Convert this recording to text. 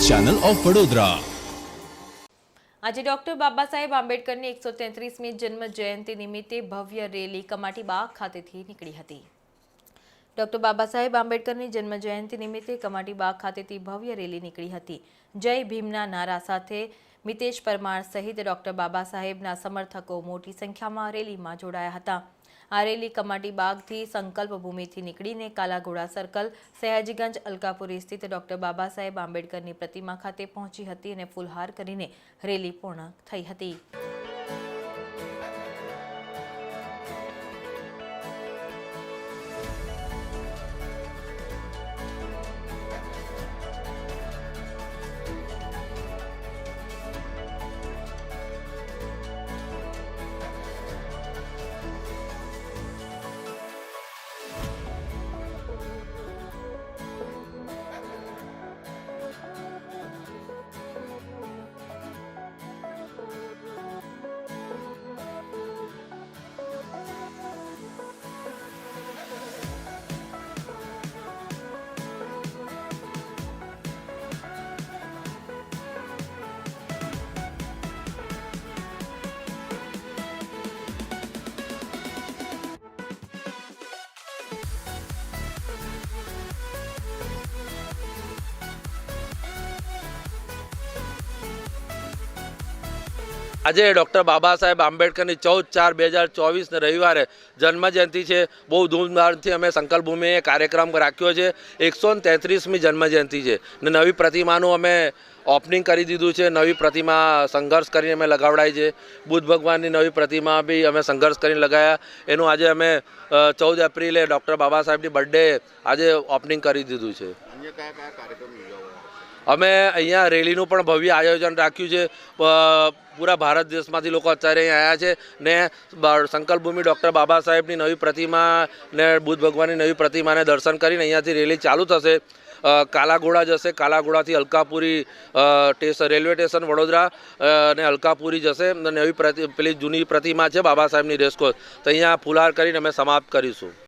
Channel of Vadodara. આજે doctor Baba Saheb આંબેડકરની 133મી જન્મ જયંતિ નિમિત્તે ભવ્ય રેલી કમાટીબાગ ખાતેથી નીકળી હતી। ડોક્ટર બાબા સાહેબ આંબેડકરની જન્મ જયંતિ નિમિત્તે કમાટીબાગ ખાતેથી ભવ્ય રેલી નીકળી હતી। જય ભીમના નારા સાથે મિતેશ પરમાર સહિત ડોક્ટર બાબા સાહેબના સમર્થકો મોટી સંખ્યામાં રેલીમાં જોડાયા હતા। આ રેલી કમાટીબાગથી સંકલ્પ ભૂમિથી નીકળીને કાલાઘોડા સર્કલ, સયાજીગંજ, અલકાપુરી સ્થિત ડોક્ટર બાબા સાહેબ આંબેડકરની પ્રતિમા ખાતે પહોંચી હતી અને ફૂલહાર કરીને રેલી પૂર્ણ થઈ હતી। આજે ડૉક્ટર બાબા સાહેબ આંબેડકરની 14/4/2024 રવિવારે જન્મજયંતિ છે। બહુ ધૂમધામથી અમે સંકલ્પ ભૂમિએ કાર્યક્રમ રાખ્યો છે। 133મી જન્મજયંતિ છે ને નવી પ્રતિમાનું અમે ઓપનિંગ કરી દીધું છે। નવી પ્રતિમા સંઘર્ષ કરીને અમે લગાવડાવી છે। બુદ્ધ ભગવાનની નવી પ્રતિમા બી અમે સંઘર્ષ કરીને લગાવ્યા। એનું આજે અમે 14 એપ્રિલે ડૉક્ટર બાબા સાહેબની બર્થડે આજે ઓપનિંગ કરી દીધું છે। અમે અહીંયા રેલીનું પણ ભવ્ય આયોજન રાખ્યું છે। પૂરા ભારત દેશમાંથી લોકો અત્યારે અહીંયા આવ્યા છે ને સંકલ્પ ભૂમિ ડૉક્ટર બાબા સાહેબની નવી પ્રતિમા ને બુદ્ધ ભગવાનની નવી પ્રતિમાને દર્શન કરીને અહીંયાથી રેલી ચાલુ થશે। કાલાઘોડા જશે, કાલાઘોડાથી અલકાપુરી રેલવે સ્ટેશન વડોદરા અને અલકાપુરી જશે। નવી પેલી જૂની પ્રતિમા છે બાબા સાહેબની રેસકોર્સ, તો અહીંયા ફુલહાર કરીને અમે સમાપ્ત કરીશું।